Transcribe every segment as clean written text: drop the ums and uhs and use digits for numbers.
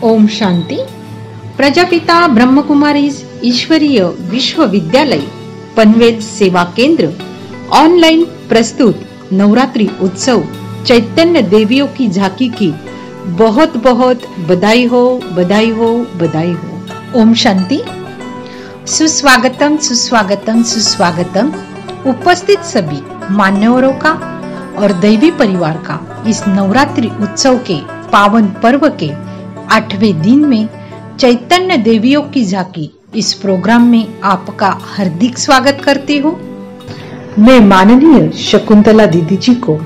ओम शांति। प्रजापिता ब्रह्मकुमारीज ईश्वरीय विश्वविद्यालय पनवेल सेवा केंद्र ऑनलाइन प्रस्तुत नवरात्रि उत्सव चैतन्य देवियों की झांकी की बहुत बहुत बधाई हो, बधाई हो, बधाई हो। ओम शांति। सुस्वागतम सुस्वागतम सुस्वागतम उपस्थित सभी मान्यवरों का और दैवी परिवार का इस नवरात्रि उत्सव के पावन पर्व के 8वें दिन में चैतन्य देवियों की झांकी इस प्रोग्राम में आपका हार्दिक स्वागत करती हूँ। मैं माननीय शकुंतला दीदी जी को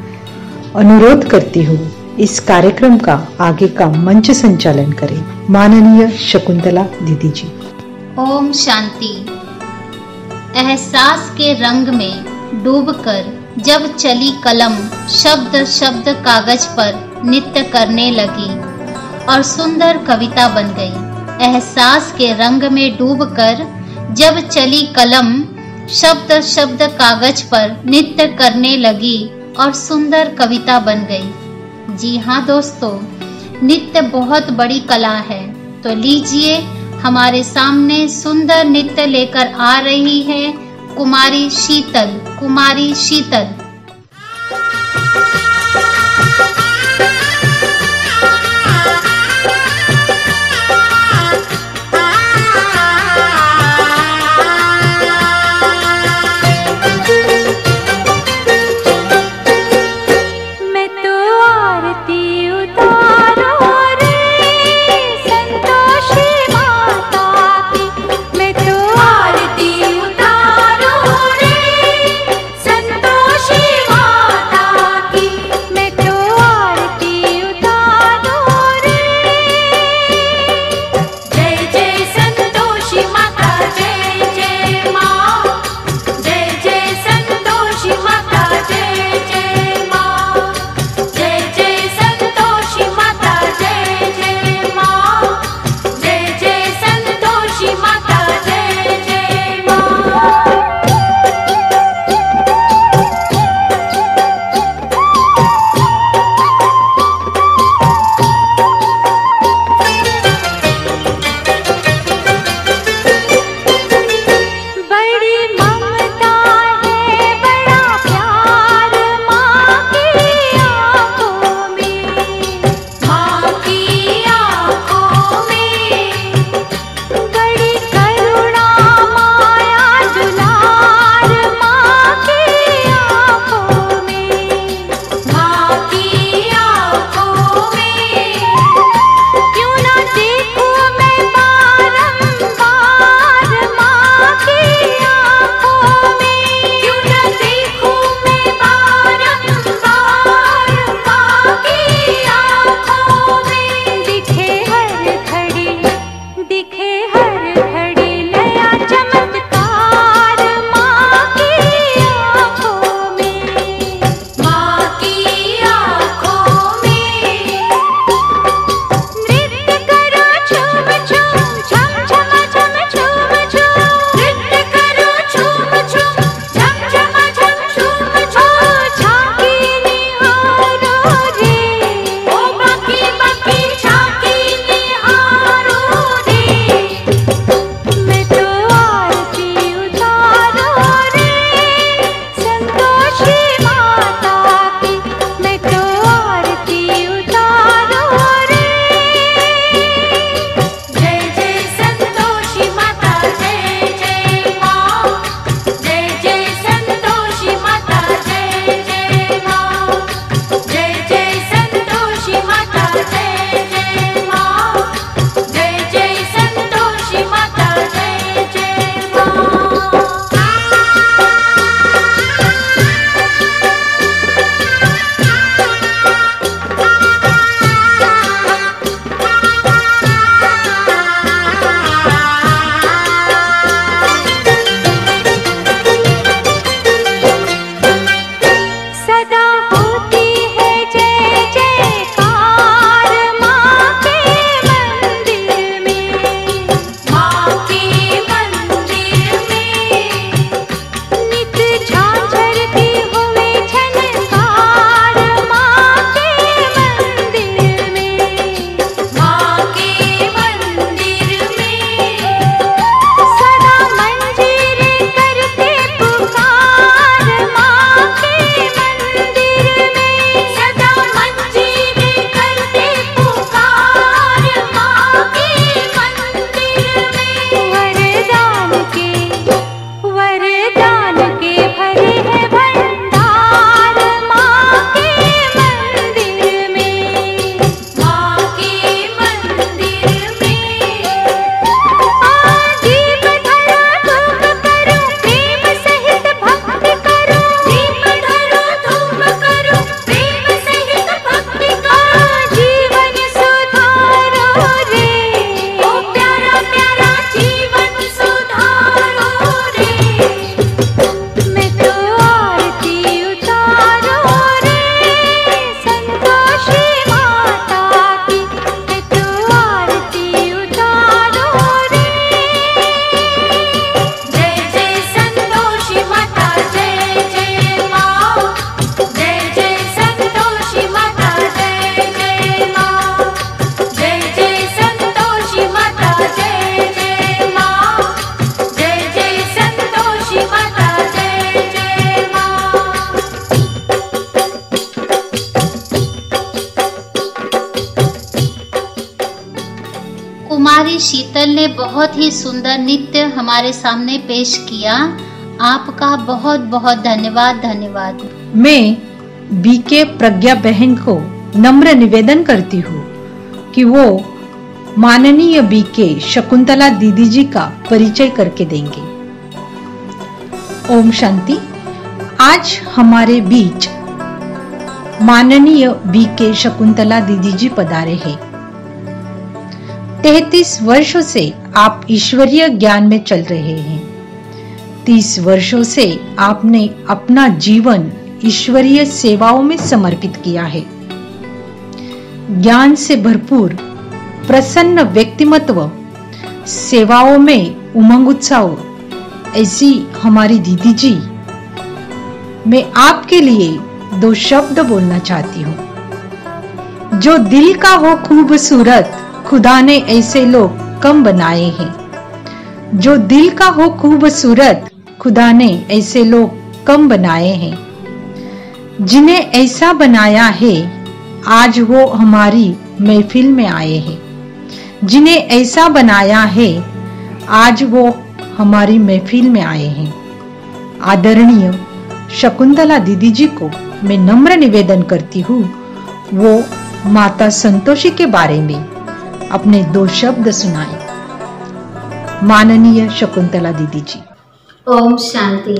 अनुरोध करती हूँ इस कार्यक्रम का आगे का मंच संचालन करें। माननीय शकुंतला दीदी जी। ओम शांति। एहसास के रंग में डूबकर जब चली कलम शब्द शब्द कागज पर नृत्य करने लगी और सुंदर कविता बन गई। एहसास के रंग में डूबकर जब चली कलम शब्द शब्द कागज पर नृत्य करने लगी और सुंदर कविता बन गई। जी हाँ दोस्तों, नृत्य बहुत बड़ी कला है। तो लीजिए, हमारे सामने सुंदर नृत्य लेकर आ रही है कुमारी शीतल। कुमारी शीतल। संतोषी शीतल ने बहुत ही सुंदर नृत्य हमारे सामने पेश किया। आपका बहुत बहुत धन्यवाद। धन्यवाद। मैं बीके प्रज्ञा बहन को नम्र निवेदन करती हूँ कि वो माननीय बीके शकुंतला दीदी जी का परिचय करके देंगे। ओम शांति। आज हमारे बीच माननीय बीके शकुंतला दीदी जी पधारे हैं। 33 वर्षों से आप ईश्वरीय ज्ञान में चल रहे हैं। 30 वर्षों से आपने अपना जीवन ईश्वरीय सेवाओं में समर्पित किया है। ज्ञान से भरपूर प्रसन्न व्यक्तिमत्व, सेवाओं में उमंग उत्साह, ऐसी हमारी दीदी जी। मैं आपके लिए 2 शब्द बोलना चाहती हूँ। जो दिल का हो खूबसूरत, खुदा ने ऐसे लोग कम बनाए हैं। जो दिल का हो खूबसूरत, खुदा ने ऐसे लोग कम बनाए हैं। जिन्हें ऐसा बनाया है, आज वो हमारी महफिल में आए हैं। जिन्हें ऐसा बनाया है, आज वो हमारी महफिल में आए हैं। आदरणीय शकुंतला दीदी जी को मैं नम्र निवेदन करती हूँ, वो माता संतोषी के बारे में अपने 2 शब्द सुनाए। माननीय शकुंतला दीदी जी। ओम शांति।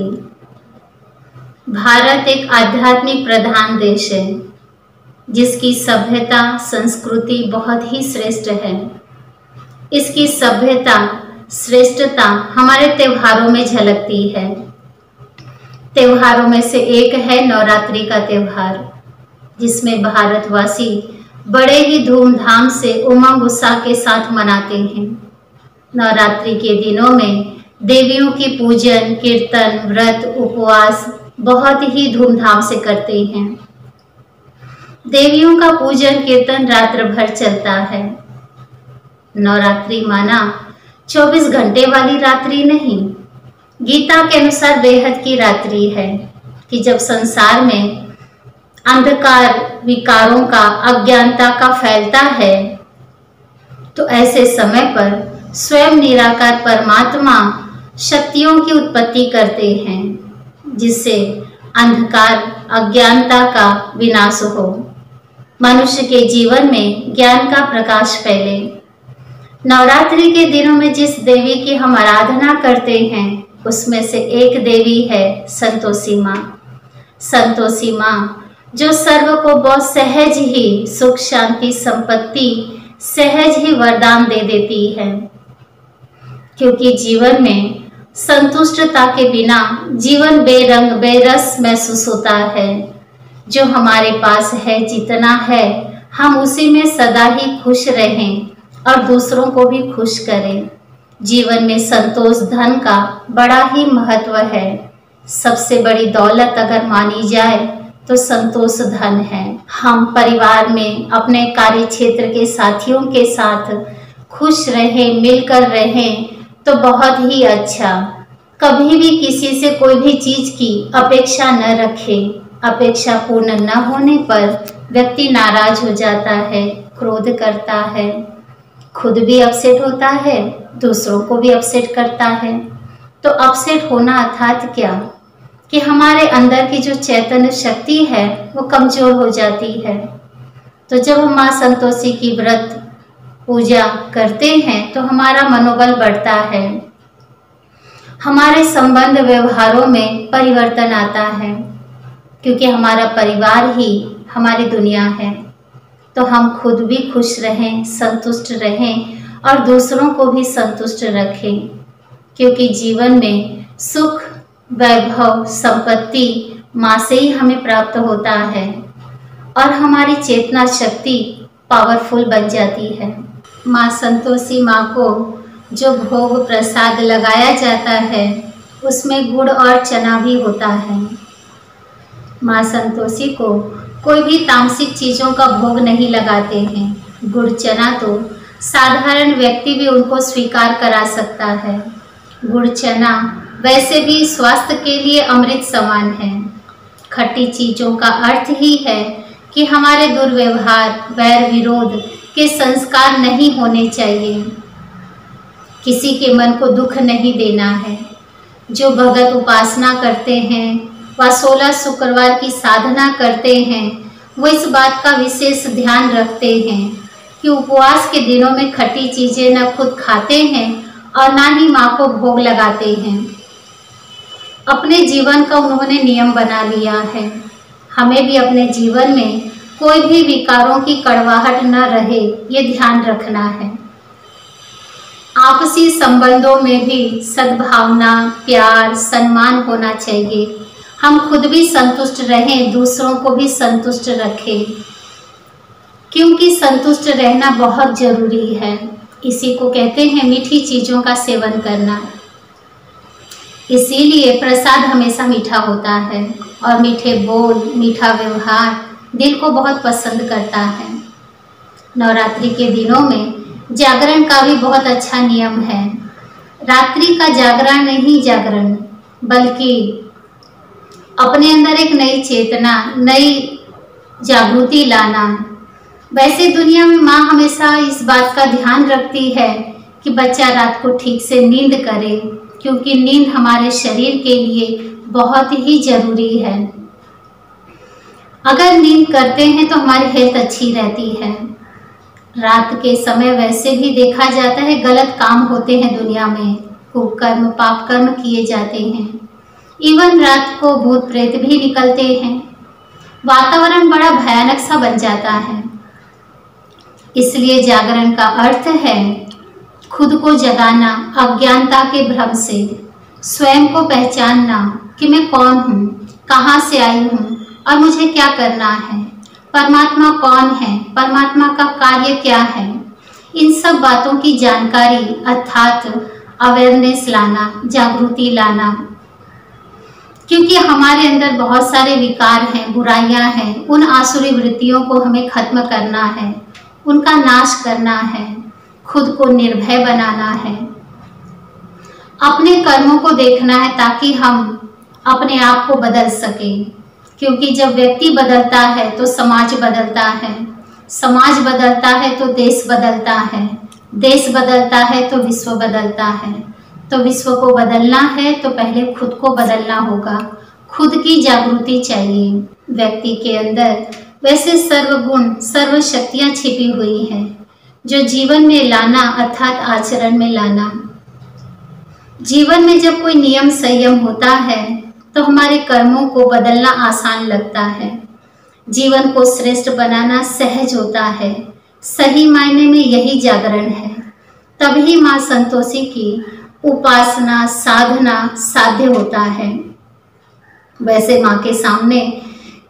भारत एक आध्यात्मिक प्रधान देश है, जिसकी सभ्यता संस्कृति बहुत ही श्रेष्ठ है। इसकी सभ्यता श्रेष्ठता हमारे त्योहारों में झलकती है। त्योहारों में से एक है नवरात्रि का त्योहार, जिसमें भारतवासी बड़े ही धूमधाम से उमंग उत्साह के साथ मनाते हैं। नवरात्रि के दिनों में देवियों की पूजन, कीर्तन, व्रत, उपवास बहुत ही धूमधाम से करते हैं। देवियों का पूजन कीर्तन रात्र भर चलता है। नवरात्रि माना 24 घंटे वाली रात्रि नहीं, गीता के अनुसार बेहद की रात्रि है कि जब संसार में अंधकार, विकारों का, अज्ञानता का फैलता है, तो ऐसे समय पर स्वयं निराकार परमात्मा शक्तियों की उत्पत्ति करते हैं, जिससे अंधकार, अज्ञानता का विनाश हो, मनुष्य के जीवन में ज्ञान का प्रकाश फैले। नवरात्रि के दिनों में जिस देवी की हम आराधना करते हैं, उसमें से एक देवी है संतोषी माँ। संतोषी माँ जो सर्व को बहुत सहज ही सुख, शांति, संपत्ति सहज ही वरदान दे देती है, क्योंकि जीवन में संतुष्टता के बिना जीवन बेरंग, बेरस महसूस होता है। जो हमारे पास है, जितना है, हम उसी में सदा ही खुश रहें और दूसरों को भी खुश करें। जीवन में संतोष धन का बड़ा ही महत्व है। सबसे बड़ी दौलत अगर मानी जाए तो संतोष धन है। हम परिवार में अपने कार्य क्षेत्र के साथियों के साथ खुश रहें, मिलकर रहें तो बहुत ही अच्छा। कभी भी किसी से कोई भी चीज की अपेक्षा न रखें। अपेक्षा पूर्ण न होने पर व्यक्ति नाराज हो जाता है, क्रोध करता है, खुद भी अपसेट होता है, दूसरों को भी अपसेट करता है। तो अपसेट होना अर्थात क्या कि हमारे अंदर की जो चैतन्य शक्ति है वो कमजोर हो जाती है। तो जब हम माँ संतोषी की व्रत पूजा करते हैं तो हमारा मनोबल बढ़ता है, हमारे संबंध व्यवहारों में परिवर्तन आता है, क्योंकि हमारा परिवार ही हमारी दुनिया है। तो हम खुद भी खुश रहें, संतुष्ट रहें और दूसरों को भी संतुष्ट रखें, क्योंकि जीवन में सुख, वैभव, संपत्ति माँ से ही हमें प्राप्त होता है और हमारी चेतना शक्ति पावरफुल बन जाती है। माँ संतोषी माँ को जो भोग प्रसाद लगाया जाता है उसमें गुड़ और चना भी होता है। माँ संतोषी को कोई भी तामसिक चीज़ों का भोग नहीं लगाते हैं। गुड़ चना तो साधारण व्यक्ति भी उनको स्वीकार करा सकता है। गुड़ चना वैसे भी स्वास्थ्य के लिए अमृत समान है। खट्टी चीज़ों का अर्थ ही है कि हमारे दुर्व्यवहार, वैर विरोध के संस्कार नहीं होने चाहिए। किसी के मन को दुख नहीं देना है। जो भगत उपासना करते हैं व 16 शुक्रवार की साधना करते हैं वो इस बात का विशेष ध्यान रखते हैं कि उपवास के दिनों में खट्टी चीजें न खुद खाते हैं और ना ही माँ को भोग लगाते हैं। अपने जीवन का उन्होंने नियम बना लिया है। हमें भी अपने जीवन में कोई भी विकारों की कड़वाहट न रहे ये ध्यान रखना है। आपसी संबंधों में भी सद्भावना, प्यार, सम्मान होना चाहिए। हम खुद भी संतुष्ट रहें, दूसरों को भी संतुष्ट रखें, क्योंकि संतुष्ट रहना बहुत जरूरी है। इसी को कहते हैं मीठी चीजों का सेवन करना। इसीलिए प्रसाद हमेशा मीठा होता है और मीठे बोल, मीठा व्यवहार दिल को बहुत पसंद करता है। नवरात्रि के दिनों में जागरण का भी बहुत अच्छा नियम है। रात्रि का जागरण नहीं जागरण, बल्कि अपने अंदर एक नई चेतना, नई जागृति लाना। वैसे दुनिया में माँ हमेशा इस बात का ध्यान रखती है कि बच्चा रात को ठीक से नींद करे, क्योंकि नींद हमारे शरीर के लिए बहुत ही जरूरी है। अगर नींद करते हैं तो हमारी हेल्थ अच्छी रहती है। रात के समय वैसे भी देखा जाता है गलत काम होते हैं दुनिया में, कुकर्म, पाप कर्म किए जाते हैं। इवन रात को भूत प्रेत भी निकलते हैं। वातावरण बड़ा भयानक सा बन जाता है। इसलिए जागरण का अर्थ है खुद को जगाना, अज्ञानता के भ्रम से स्वयं को पहचानना कि मैं कौन हूँ, कहाँ से आई हूँ और मुझे क्या करना है, परमात्मा कौन है, परमात्मा का कार्य क्या है। इन सब बातों की जानकारी अर्थात अवेयरनेस लाना, जागृति लाना, क्योंकि हमारे अंदर बहुत सारे विकार हैं, बुराइयां हैं। उन आसुरी वृत्तियों को हमें खत्म करना है, उनका नाश करना है, खुद को निर्भय बनाना है, अपने कर्मों को देखना है ताकि हम अपने आप को बदल सकें। क्योंकि जब व्यक्ति बदलता है तो समाज बदलता है, समाज बदलता है तो देश बदलता है, देश बदलता है तो विश्व बदलता है। तो विश्व को बदलना है तो पहले खुद को बदलना होगा। खुद की जागृति चाहिए व्यक्ति के अंदर। वैसे सर्वगुण, सर्व शक्तियाँ छिपी हुई हैं जो जीवन में लाना अर्थात आचरण में लाना। जीवन में जब कोई नियम संयम होता है तो हमारे कर्मों को बदलना आसान लगता है। जीवन को श्रेष्ठ बनाना सहज होता है। सही मायने में यही जागरण है। तभी माँ संतोषी की उपासना, साधना साध्य होता है। वैसे माँ के सामने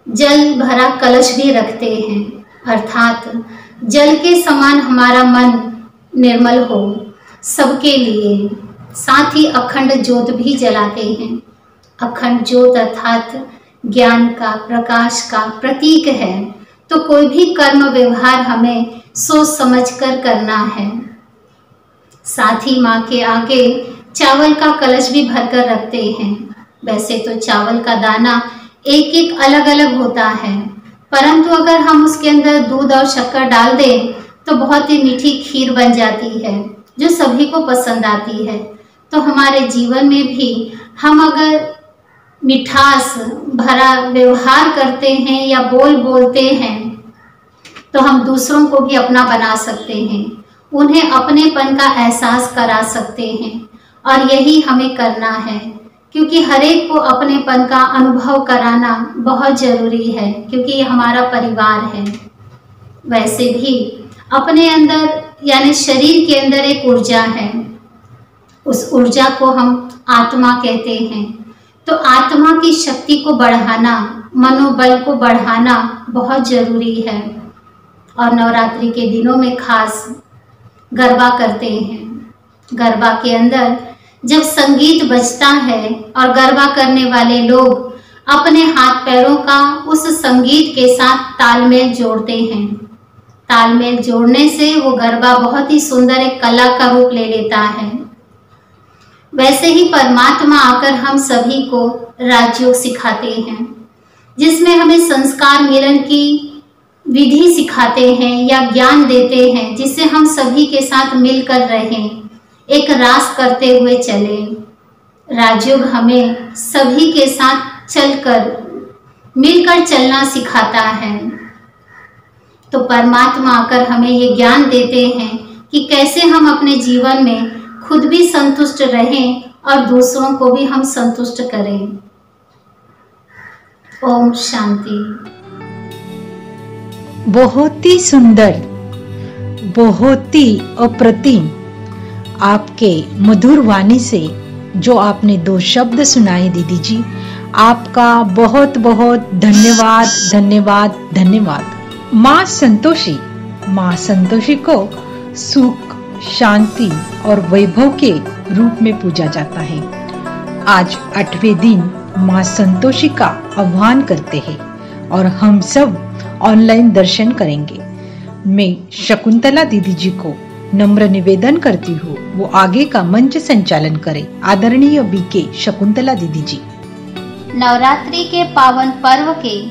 जल भरा कलश भी रखते हैं, अर्थात जल के समान हमारा मन निर्मल हो सबके लिए। साथ ही अखंड ज्योत भी जलाते हैं। अखंड ज्योत अर्थात ज्ञान का, प्रकाश का प्रतीक है। तो कोई भी कर्म व्यवहार हमें सोच समझ कर करना है। साथ ही माँ के आगे चावल का कलश भी भरकर रखते हैं। वैसे तो चावल का दाना एक एक अलग अलग होता है, परंतु अगर हम उसके अंदर दूध और शक्कर डाल दें तो बहुत ही मीठी खीर बन जाती है जो सभी को पसंद आती है। तो हमारे जीवन में भी हम अगर मिठास भरा व्यवहार करते हैं या बोलते हैं तो हम दूसरों को भी अपना बना सकते हैं, उन्हें अपनेपन का एहसास करा सकते हैं। और यही हमें करना है, क्योंकि हर एक को अपनेपन का अनुभव कराना बहुत जरूरी है, क्योंकि ये हमारा परिवार है। वैसे भी अपने अंदर यानी शरीर के अंदर एक ऊर्जा है, उस ऊर्जा को हम आत्मा कहते हैं। तो आत्मा की शक्ति को बढ़ाना, मनोबल को बढ़ाना बहुत जरूरी है। और नवरात्रि के दिनों में खास गरबा करते हैं। गरबा के अंदर जब संगीत बजता है और गरबा करने वाले लोग अपने हाथ पैरों का उस संगीत के साथ तालमेल जोड़ते हैं। तालमेल जोड़ने से वो गरबा बहुत ही सुंदर एक कला का रूप ले लेता है। वैसे ही परमात्मा आकर हम सभी को राजयोग सिखाते हैं, जिसमें हमें संस्कार मिलन की विधि सिखाते हैं या ज्ञान देते हैं, जिससे हम सभी के साथ मिलकर रहें। एक रास करते हुए चले। राजयोग हमें सभी के साथ चलकर मिलकर चलना सिखाता है। तो परमात्मा आकर हमें ये ज्ञान देते हैं कि कैसे हम अपने जीवन में खुद भी संतुष्ट रहें और दूसरों को भी हम संतुष्ट करें। ओम शांति। बहुत ही सुंदर, बहुत ही अप्रतिम आपके मधुर वाणी से जो आपने 2 शब्द सुनाए दीदी जी, आपका बहुत बहुत धन्यवाद धन्यवाद धन्यवाद। माँ संतोषी को सुख, शांति और वैभव के रूप में पूजा जाता है। आज 8वें दिन माँ संतोषी का आह्वान करते हैं और हम सब ऑनलाइन दर्शन करेंगे। मैं शकुंतला दीदी जी को नम्र निवेदन करती हूँ वो आगे का मंच संचालन करें। आदरणीय बीके शकुंतला दीदी जी। नवरात्रि के पावन पर्व के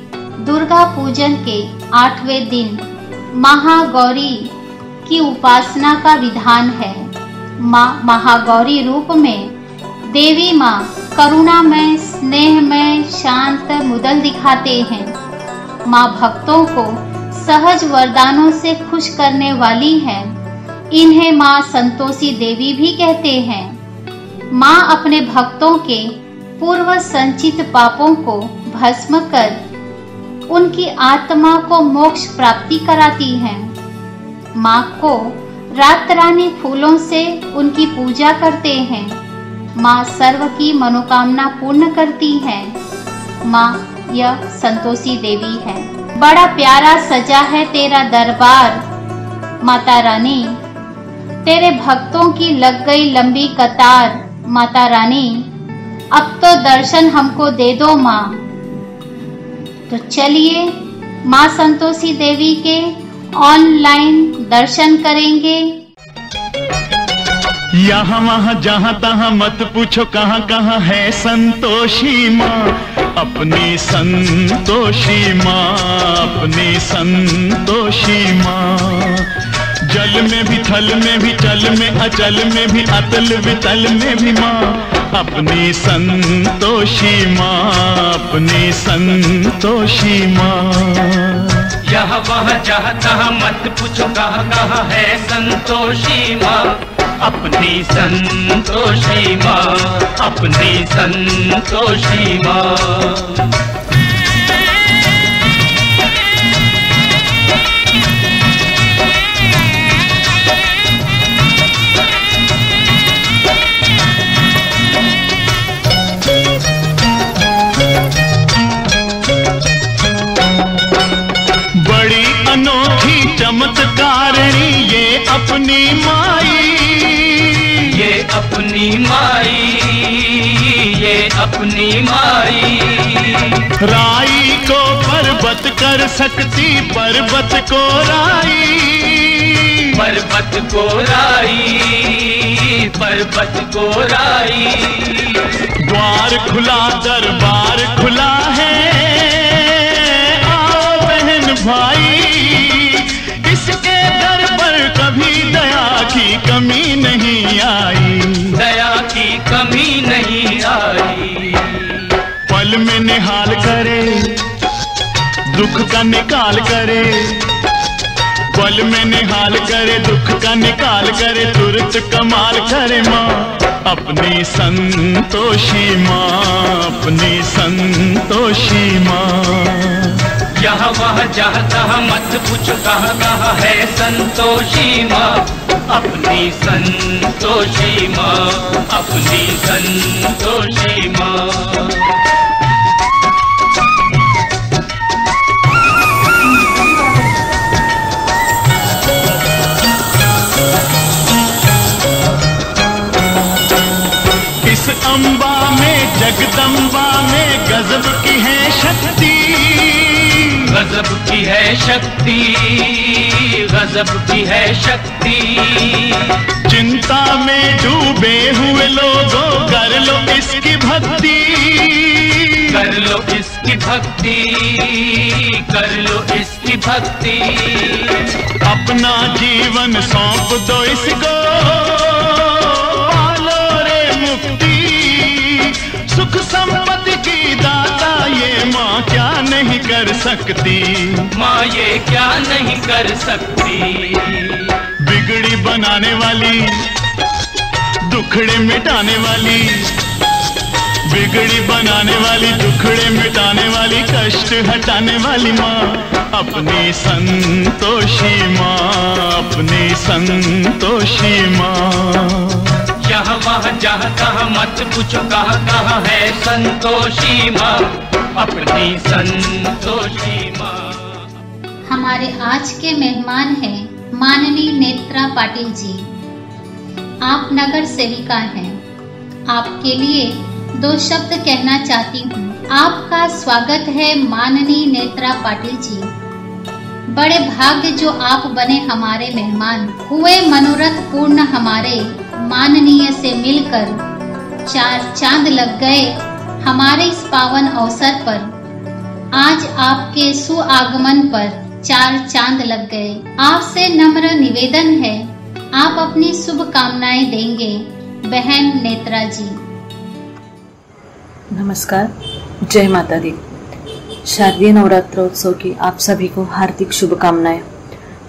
दुर्गा पूजन के 8वें दिन महागौरी की उपासना का विधान है। माँ महागौरी रूप में देवी माँ करुणामय, स्नेहमय, शांत मुदल दिखाते हैं। माँ भक्तों को सहज वरदानों से खुश करने वाली है। इन्हें माँ संतोषी देवी भी कहते हैं। माँ अपने भक्तों के पूर्व संचित पापों को भस्म कर उनकी आत्मा को मोक्ष प्राप्ति कराती हैं। माँ को रात रानी फूलों से उनकी पूजा करते हैं। माँ सर्व की मनोकामना पूर्ण करती है। माँ यह संतोषी देवी है। बड़ा प्यारा सजा है तेरा दरबार माता रानी, तेरे भक्तों की लग गई लंबी कतार माता रानी, अब तो दर्शन हमको दे दो माँ। तो चलिए माँ संतोषी देवी के ऑनलाइन दर्शन करेंगे। यहाँ वहाँ जहाँ तहाँ मत पूछो कहाँ कहाँ है संतोषी माँ, अपनी संतोषी माँ, अपनी संतोषी माँ। जल में भी, थल में भी, चल में, अचल में भी, अतल वितल में भी माँ, अपनी संतोषी माँ, अपनी संतोषी माँ। यहाँ वहाँ जहाँ तहाँ मत पूछो कहाँ कहाँ है संतोषी माँ, अपनी संतोषी माँ, अपनी संतोषी माँ। चमत्कारिणी ये अपनी माई, ये अपनी माई, ये अपनी माई। राई को पर्वत कर सकती, पर्वत को राई, पर्वत को राई, पर्वत को राई। द्वार खुला दरबार खुला है, आओ बहन भाई, इसके दर पर कभी दया की कमी नहीं आई, दया की कमी नहीं आई। पल में निहाल करे, दुख का निकाल करे, पल में निहाल करे, दुख का निकाल करे, तुरंत कमाल करे माँ, अपनी संतोषी माँ, अपनी संतोषी माँ। यहाँ वहाँ जहाँ तहाँ मत पूछो कहाँ कहाँ है संतोषी माँ, अपनी संतोषी माँ, अपनी संतोषी माँ। इस अम्बा में, जगदम्बा में गजब की है शक्ति, गजब की है शक्ति, गजब की है शक्ति। चिंता में डूबे हुए लोगों कर लो इसकी भक्ति, कर लो इसकी भक्ति, कर लो इसकी भक्ति। अपना जीवन सौंप दो इसको, कर सकती, माँ ये क्या नहीं कर सकती। बिगड़ी बनाने वाली, दुखड़े मिटाने वाली, बिगड़ी बनाने वाली, दुखड़े मिटाने वाली, कष्ट हटाने वाली माँ, अपनी संतोषी माँ, अपनी संतोषी माँ। यहाँ वहाँ जहाँ तहाँ मत पूछो कहाँ कहाँ है संतोषी माँ, अपनी संतोषी माँ। हमारे आज के मेहमान हैं माननीय नेत्रा पाटिल जी। आप नगर सेविका हैं। आपके लिए 2 शब्द कहना चाहती हूँ। आपका स्वागत है माननीय नेत्रा पाटिल जी। बड़े भाग्य जो आप बने हमारे मेहमान। हुए मनोरथ पूर्ण हमारे, माननीय से मिलकर 4 चांद लग गए हमारे इस पावन अवसर पर। आज आपके सुआगमन पर 4 चांद लग गए। आपसे नम्र निवेदन है, आप अपनी शुभकामनाएं देंगे बहन नेत्रा जी। नमस्कार, जय माता दी। शारदीय नवरात्रोत्सव की आप सभी को हार्दिक शुभकामनाएं।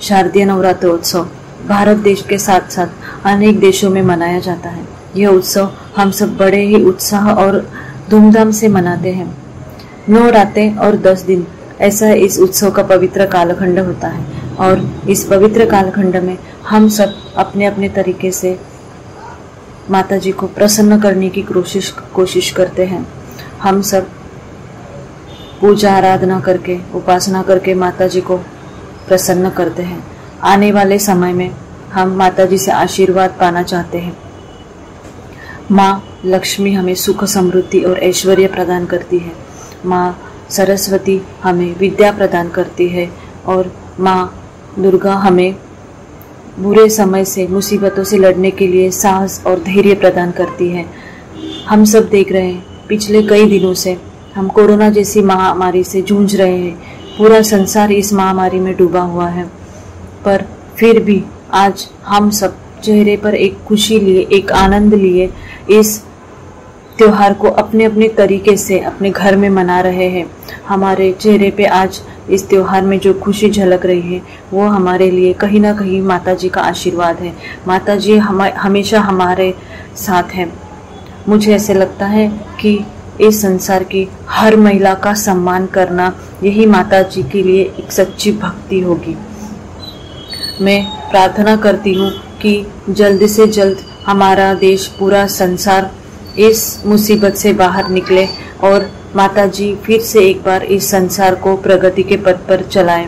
शारदीय नवरात्रोत्सव भारत देश के साथ साथ अनेक देशों में मनाया जाता है। यह उत्सव हम सब बड़े ही उत्साह और धूमधाम से मनाते हैं। 9 रातें और 10 दिन ऐसा इस उत्सव का पवित्र कालखंड होता है और इस पवित्र कालखंड में हम सब अपने अपने तरीके से माता जी को प्रसन्न करने की कोशिश करते हैं। हम सब पूजा आराधना करके, उपासना करके माता जी को प्रसन्न करते हैं। आने वाले समय में हम माता जी से आशीर्वाद पाना चाहते हैं। माँ लक्ष्मी हमें सुख, समृद्धि और ऐश्वर्य प्रदान करती है। माँ सरस्वती हमें विद्या प्रदान करती है और माँ दुर्गा हमें बुरे समय से, मुसीबतों से लड़ने के लिए साहस और धैर्य प्रदान करती है। हम सब देख रहे हैं पिछले कई दिनों से हम कोरोना जैसी महामारी से जूझ रहे हैं। पूरा संसार इस महामारी में डूबा हुआ है, पर फिर भी आज हम सब चेहरे पर एक खुशी लिए, एक आनंद लिए इस त्योहार को अपने अपने तरीके से अपने घर में मना रहे हैं। हमारे चेहरे पे आज इस त्योहार में जो खुशी झलक रही है वो हमारे लिए कहीं ना कहीं माता जी का आशीर्वाद है। माता जी हमेशा हमारे साथ हैं। मुझे ऐसे लगता है कि इस संसार की हर महिला का सम्मान करना यही माता जी के लिए एक सच्ची भक्ति होगी। मैं प्रार्थना करती हूँ कि जल्द से जल्द हमारा देश, पूरा संसार इस मुसीबत से बाहर निकले और माता जी फिर से एक बार इस संसार को प्रगति के पथ पर चलाएं।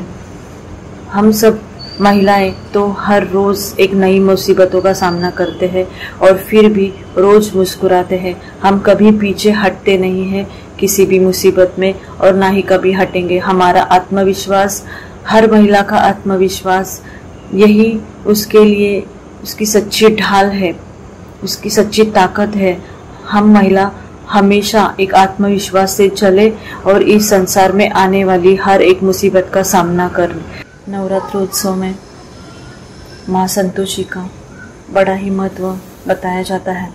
हम सब महिलाएं तो हर रोज एक नई मुसीबतों का सामना करते हैं और फिर भी रोज मुस्कुराते हैं। हम कभी पीछे हटते नहीं हैं किसी भी मुसीबत में और ना ही कभी हटेंगे। हमारा आत्मविश्वास, हर महिला का आत्मविश्वास, यही उसके लिए उसकी सच्ची ढाल है, उसकी सच्ची ताकत है। हम महिला हमेशा एक आत्मविश्वास से चले और इस संसार में आने वाली हर एक मुसीबत का सामना करें। नवरात्रोत्सव में माँ संतोषी का बड़ा ही महत्व बताया जाता है।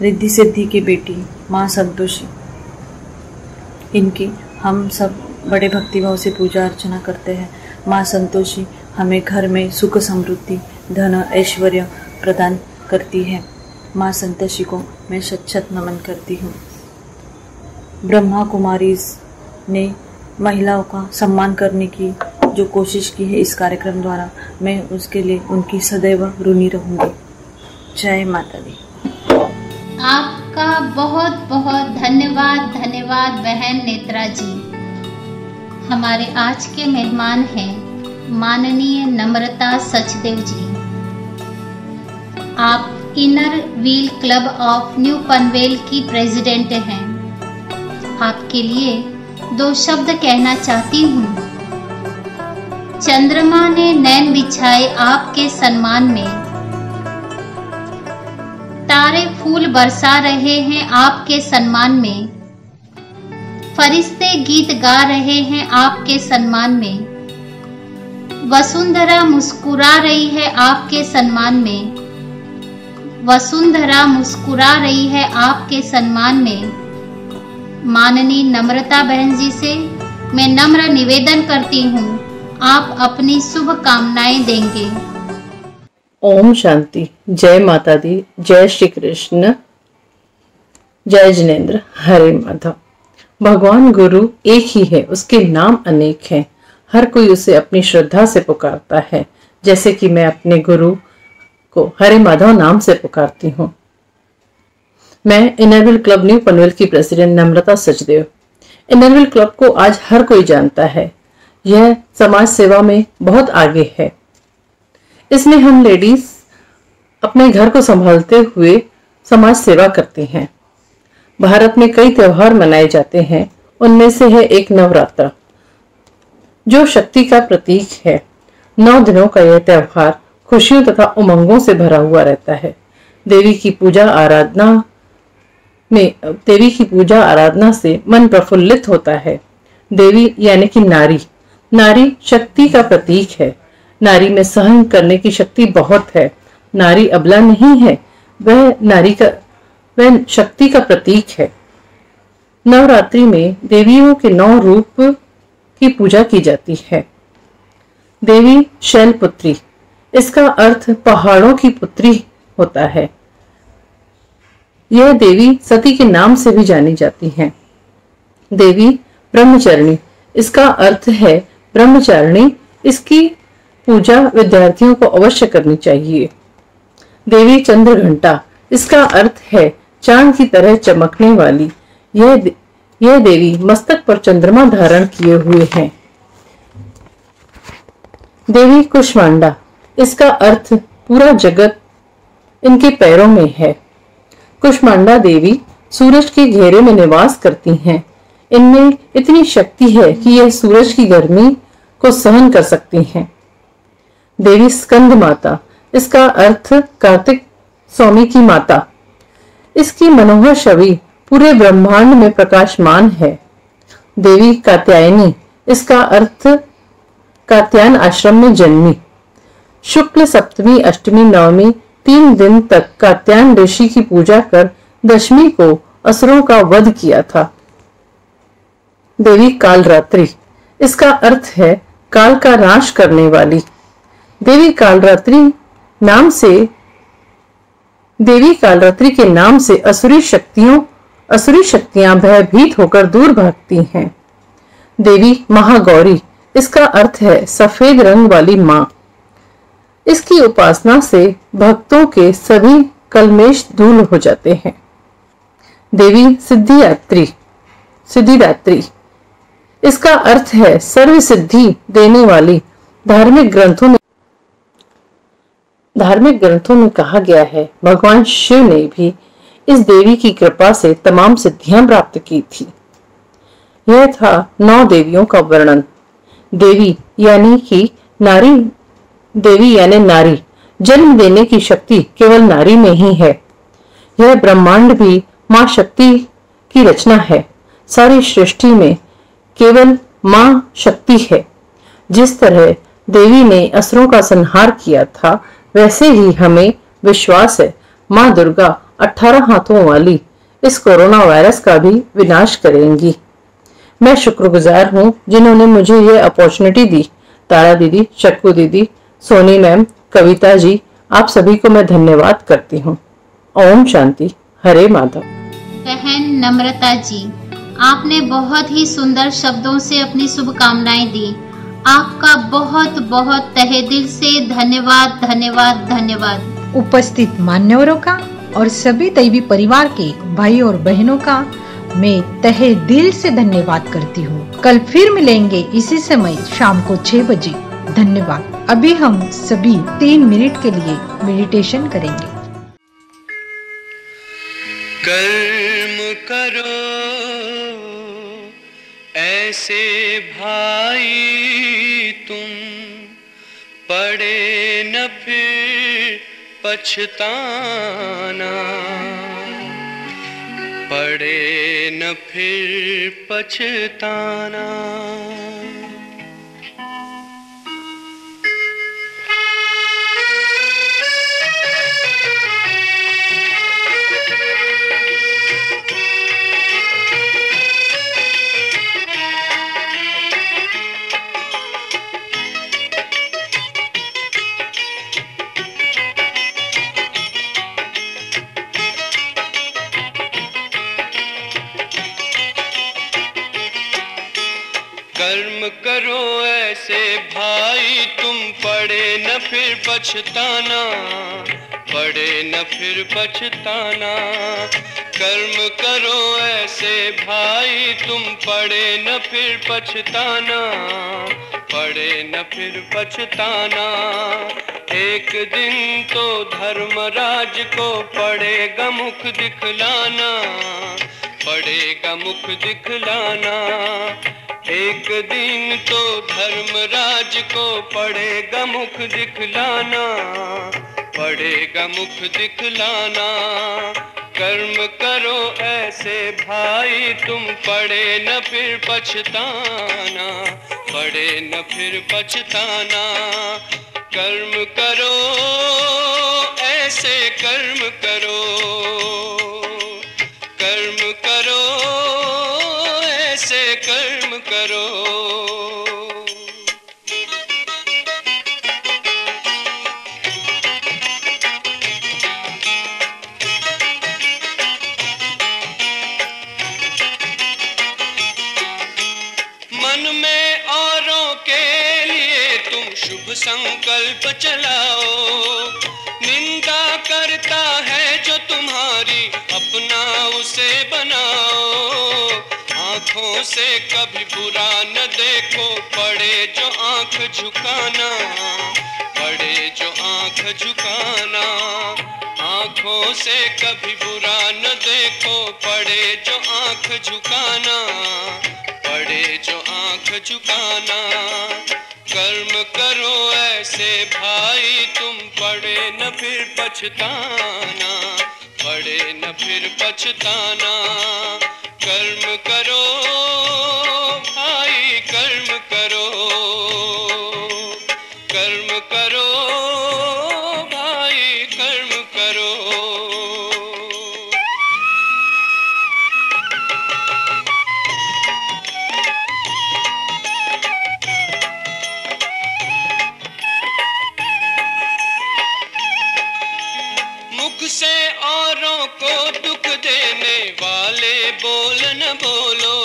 रिद्धि सिद्धि की बेटी माँ संतोषी, इनकी हम सब बड़े भक्तिभाव से पूजा अर्चना करते हैं। माँ संतोषी हमें घर में सुख, समृद्धि, धन, ऐश्वर्य प्रदान करती है। माँ संतोषी को मैं शत नमन करती हूँ। ब्रह्मा कुमारीज ने महिलाओं का सम्मान करने की जो कोशिश की है इस कार्यक्रम द्वारा, मैं उसके लिए उनकी सदैव ऋणी रहूंगी। जय माता दी। आपका बहुत बहुत धन्यवाद बहन नेत्रा जी। हमारे आज के मेहमान हैं माननीय नम्रता सचदेव जी। आप inner wheel club of new Panvel की प्रेसिडेंट हैं। आपके लिए 2 शब्द कहना चाहती हूँ। चंद्रमा ने नैन बिछाए आपके सम्मान में, तारे फूल बरसा रहे हैं आपके सम्मान में, फरिश्ते गीत गा रहे हैं आपके सम्मान में, वसुंधरा मुस्कुरा रही है आपके सम्मान में, वसुंधरा मुस्कुरा रही है आपके सम्मान में। माननीय नम्रता बहन जी से मैं नम्र निवेदन करती हूँ आप अपनी शुभ कामनाएं देंगे। ओम शांति। जय माता दी, जय श्री कृष्ण, जय जिनेन्द्र, हरे माधव। भगवान गुरु एक ही है, उसके नाम अनेक हैं। हर कोई उसे अपनी श्रद्धा से पुकारता है, जैसे कि मैं अपने गुरु को हरे माधव नाम से पुकारती हूँ। मैं इनरविल क्लब न्यू पनवेल की प्रेसिडेंट नम्रता सचदेव। इनरविल क्लब को आज हर कोई जानता है। यह समाज सेवा में बहुत आगे है। इसमें हम लेडीज अपने घर को संभालते हुए समाज सेवा करते हैं। भारत में कई त्योहार मनाए जाते हैं, उनमें से है एक नवरात्र, जो शक्ति का प्रतीक है। 9 दिनों का यह त्योहार खुशियों तथा उमंगों से भरा हुआ रहता है। देवी की पूजा आराधना से मन प्रफुल्लित होता है। देवी यानी कि नारी शक्ति का प्रतीक है। नारी में सहन करने की शक्ति बहुत है। नारी अबला नहीं है, वह शक्ति का प्रतीक है। नवरात्रि में देवियों के 9 रूप की पूजा की जाती है। देवी शैलपुत्री, इसका अर्थ पहाड़ों की पुत्री होता है। यह देवी सती के नाम से भी जानी जाती है। देवी ब्रह्मचारिणी, इसका अर्थ है ब्रह्मचारिणी। इसकी पूजा विद्यार्थियों को अवश्य करनी चाहिए। देवी चंद्रघंटा, इसका अर्थ है चांद की तरह चमकने वाली। यह देवी मस्तक पर चंद्रमा धारण किए हुए हैं। देवी कुष्मांडा, इसका अर्थ पूरा जगत इनके पैरों में है। कुष्मांडा देवी सूरज के घेरे में निवास करती हैं। इनमें इतनी शक्ति है कि यह सूरज की गर्मी को सहन कर सकती हैं। देवी स्कंद माता, इसका अर्थ कार्तिक स्वामी की माता। इसकी मनोहर छवि पूरे ब्रह्मांड में प्रकाशमान है। देवी कात्यायनी, इसका अर्थ कात्यायन आश्रम में जन्मी। शुक्ल सप्तमी, अष्टमी, नवमी 3 दिन तक कात्यायन ऋषि की पूजा कर दशमी को असुरों का वध किया था। देवी कालरात्रि, इसका अर्थ है काल का नाश करने वाली। देवी कालरात्रि के नाम से असुरी शक्तियां भयभीत होकर दूर भागती हैं। देवी महागौरी, इसका अर्थ है सफेद रंग वाली मां। इसकी उपासना से भक्तों के सभी कलमेश दूर हो जाते हैं। देवी सिद्धिदात्री, इसका अर्थ है सर्व सिद्धि देने वाली। धार्मिक ग्रंथों में कहा गया है, भगवान शिव ने भी इस देवी की कृपा से तमाम सिद्धियां प्राप्त की थी। यह था 9 देवियों का वर्णन। देवी यानी नारी, जन्म देने की शक्ति केवल नारी में ही है। यह ब्रह्मांड भी मां शक्ति की रचना है। सारी सृष्टि में केवल मां शक्ति है। जिस तरह देवी ने असुरों का संहार किया था, वैसे ही हमें विश्वास है मां दुर्गा 18 हाथों वाली इस कोरोना वायरस का भी विनाश करेंगी। मैं शुक्रगुजार हूँ जिन्होंने मुझे यह अपॉर्चुनिटी दी। तारा दीदी, चक्कू दीदी, सोनी मैम, कविता जी, आप सभी को मैं धन्यवाद करती हूँ। ओम शांति, हरे माधव। बहन नम्रता जी, आपने बहुत ही सुंदर शब्दों से अपनी शुभकामनाएं दी। आपका बहुत बहुत तहे दिल से धन्यवाद धन्यवाद धन्यवाद। उपस्थित मान्यवरों का और सभी दैवी परिवार के भाई और बहनों का मैं तहे दिल से धन्यवाद करती हूँ। कल फिर मिलेंगे इसी समय शाम को 6 बजे। धन्यवाद। अभी हम सभी 3 मिनट के लिए मेडिटेशन करेंगे। कर्म करो ऐसे भाई तुम, पड़े न फिर पछताना, पड़े न फिर पछताना। कर्म करो ऐसे भाई तुम, पड़े न फिर पछताना, पड़े न फिर पछताना। कर्म करो ऐसे भाई तुम, पड़े न फिर पछताना, पड़े न फिर पछताना। एक दिन तो धर्मराज को पड़ेगा मुख दिखलाना, पड़ेगा मुख दिखलाना। एक दिन तो धर्मराज को पड़ेगा मुख दिखलाना, पड़ेगा मुख दिखलाना। कर्म करो ऐसे भाई तुम, पड़े न फिर पछताना, पड़े न फिर पछताना। कर्म करो ऐसे कर्म करो, कर्म करो ऐसे कर्म करो। मन में औरों के लिए तुम शुभ संकल्प चलाओ, निंदा करता है जो तुम्हारी अपना उसे बनाओ। आंखों से कभी बुरा न देखो, पड़े जो आंख झुकाना, पड़े जो आंख झुकाना। आंखों से कभी बुरा न देखो, पड़े जो आंख झुकाना, पड़े जो आंख झुकाना। कर्म करो ऐसे भाई तुम, पड़े न फिर पछताना, पड़े न फिर पछताना। कर्म करो भाई कर्म करो, कर्म करो भाई कर्म करो। मुख से औरों को दुख देने वाले बोल न बोलो,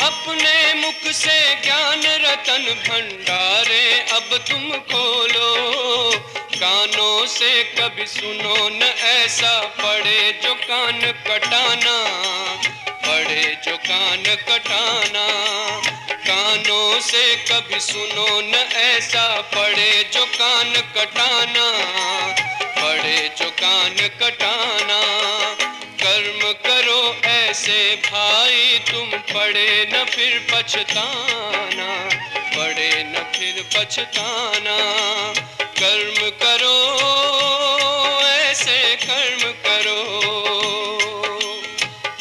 अपने मुख से ज्ञान रतन भंडारे अब तुम खोलो। कानों से कभी सुनो न ऐसा, पड़े जो कान कटाना, पड़े जो कान कटाना। कानों से कभी सुनो न ऐसा, पड़े जो कान कटाना, पड़े जो कान कटाना। कर्म करो ऐसे भाई तुम, पड़े न फिर पछताना, पड़े न फिर पछताना। कर्म करो ऐसे कर्म करो,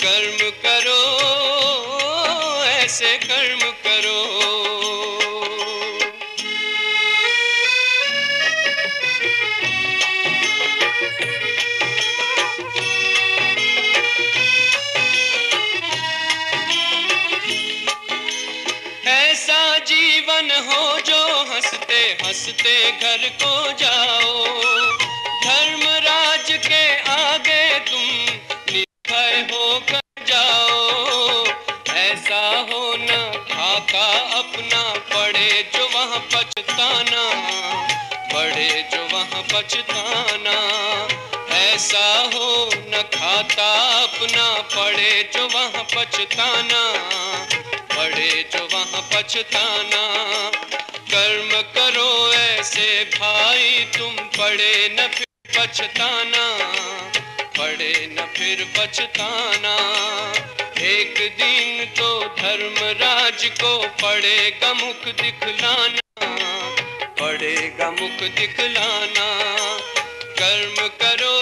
कर्म करो ऐसे कर्म करो। ऐसा जीवन हो जो हंसते हंसते घर को जाओ, धर्मराज के आगे तुम निर्भय होकर जाओ। ऐसा हो न खाका अपना, पड़े जो वहाँ पछताना, पड़े जो वहाँ पछताना। ऐसा हो न खाता अपना, पड़े जो वहाँ पछताना, पड़े जो वहाँ पछताना। कर्म करो ऐसे भाई तुम, पड़े न फिर पछताना, पड़े न फिर पछताना। एक दिन तो धर्मराज को पड़ेगा मुख दिखलाना, पड़ेगा मुख दिखलाना। कर्म करो